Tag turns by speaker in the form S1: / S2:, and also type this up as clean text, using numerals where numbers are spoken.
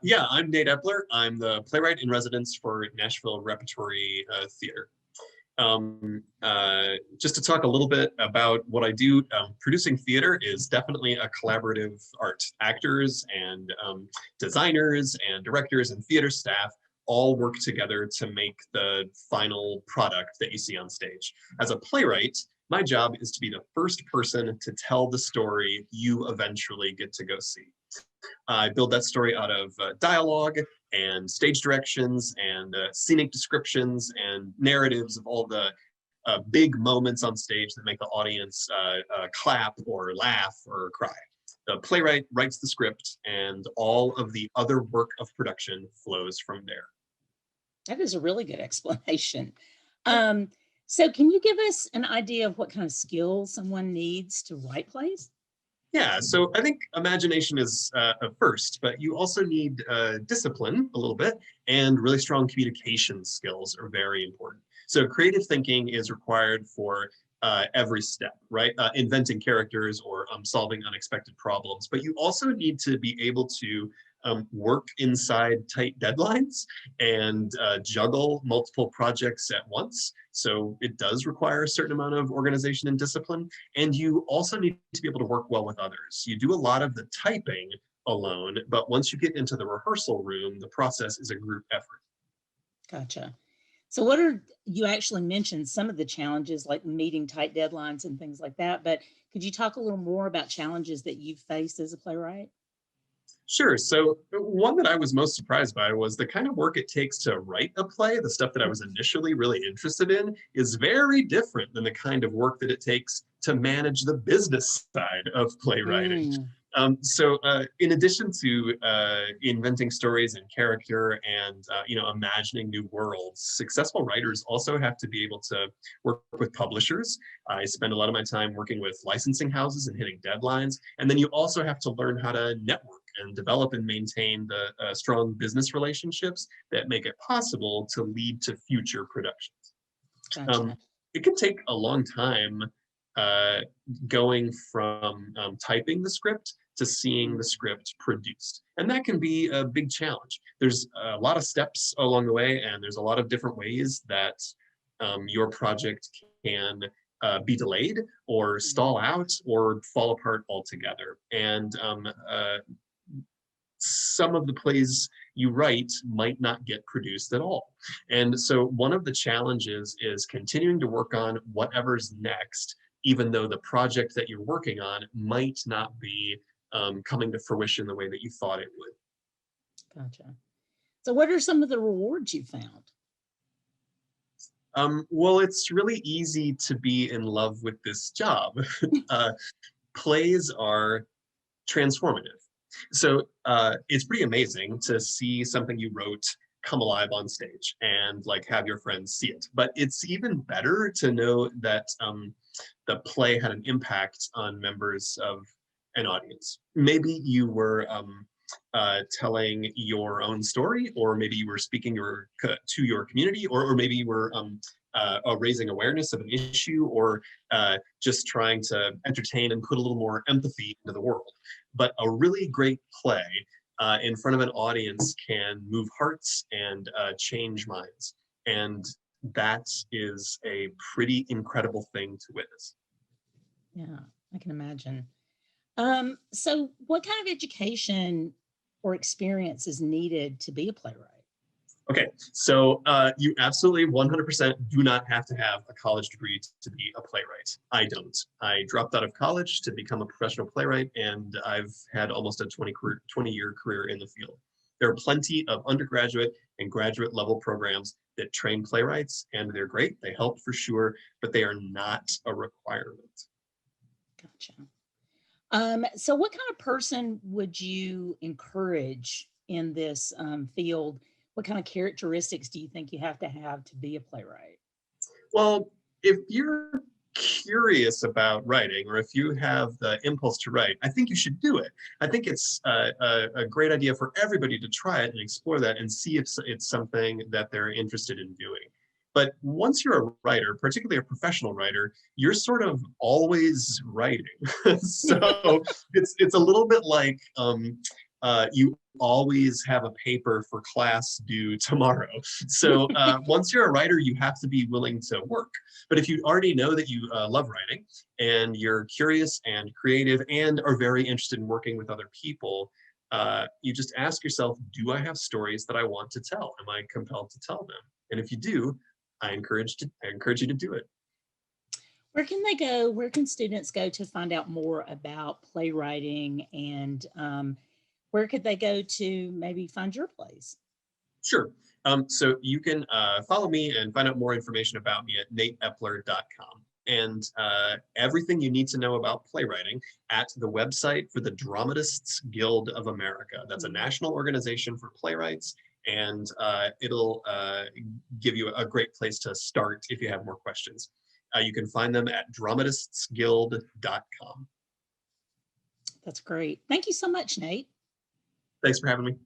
S1: Yeah, I'm Nate Eppler. I'm the Playwright-in-Residence for Nashville Repertory Theatre. Just to talk a little bit about what I do, producing theater is definitely a collaborative art. Actors and designers and directors and theater staff all work together to make the final product that you see on stage. As a playwright, my job is to be the first person to tell the story you eventually get to go see. I build that story out of dialogue and stage directions and scenic descriptions and narratives of all the big moments on stage that make the audience clap or laugh or cry. The playwright writes the script and all of the other work of production flows from there.
S2: That is a really good explanation. So can you give us an idea of what kind of skills someone needs to write plays?
S1: Yeah, so I think imagination is a first, but you also need discipline a little bit, and really strong communication skills are very important. So creative thinking is required for every step, right? Inventing characters or solving unexpected problems, but you also need to be able to work inside tight deadlines and juggle multiple projects at once. So it does require a certain amount of organization and discipline. And you also need to be able to work well with others. You do a lot of the typing alone, but once you get into the rehearsal room, the process is a group effort.
S2: Gotcha. So what are, you actually mentioned some of the challenges like meeting tight deadlines and things like that, but could you talk a little more about challenges that you've faced as a playwright?
S1: Sure. So one that I was most surprised by was the kind of work it takes to write a play. The stuff that I was initially really interested in is very different than the kind of work that it takes to manage the business side of playwriting. So in addition to inventing stories and character and imagining new worlds, successful writers also have to be able to work with publishers. I spend a lot of my time working with licensing houses and hitting deadlines. And then you also have to learn how to network and develop and maintain the strong business relationships that make it possible to lead to future productions.
S2: Gotcha.
S1: It can take a long time going from typing the script to seeing the script produced. And that can be a big challenge. There's a lot of steps along the way, and there's a lot of different ways that your project can be delayed or stall out or fall apart altogether. And some of the plays you write might not get produced at all. And so one of the challenges is continuing to work on whatever's next, even though the project that you're working on might not be coming to fruition the way that you thought it would.
S2: Gotcha. So what are some of the rewards you found?
S1: Well, it's really easy to be in love with this job. Plays are transformative. So it's pretty amazing to see something you wrote come alive on stage and like have your friends see it. But it's even better to know that the play had an impact on members of an audience. Maybe you were telling your own story, or maybe you were speaking to your community, or maybe you were raising awareness of an issue, or just trying to entertain and put a little more empathy into the world. But a really great play in front of an audience can move hearts and change minds. And that is a pretty incredible thing to witness.
S2: Yeah, I can imagine. So what kind of education or experience is needed to be a playwright?
S1: Okay, so you absolutely 100% do not have to have a college degree to be a playwright. I don't. I dropped out of college to become a professional playwright, and I've had almost a 20-year career in the field. There are plenty of undergraduate and graduate level programs that train playwrights, and they're great. They help for sure, but they are not a requirement.
S2: Gotcha. So what kind of person would you encourage in this field? What kind of characteristics do you think you have to be a playwright?
S1: Well, if you're curious about writing, or if you have the impulse to write, I think you should do it. I think it's a great idea for everybody to try it and explore that and see if it's something that they're interested in doing. But once you're a writer, particularly a professional writer, you're sort of always writing. So it's a little bit like you always have a paper for class due tomorrow. So once you're a writer, you have to be willing to work. But if you already know that you love writing and you're curious and creative and are very interested in working with other people, you just ask yourself, do I have stories that I want to tell? Am I compelled to tell them? And if you do, I encourage you to do it.
S2: Where can they go? Where can students go to find out more about playwriting, and where could they go to maybe find your plays?
S1: Sure. So you can follow me and find out more information about me at nateeppler.com. And everything you need to know about playwriting at the website for the Dramatists Guild of America. That's a national organization for playwrights, and it'll give you a great place to start if you have more questions. You can find them at dramatistsguild.com.
S2: That's great. Thank you so much, Nate.
S1: Thanks for having me.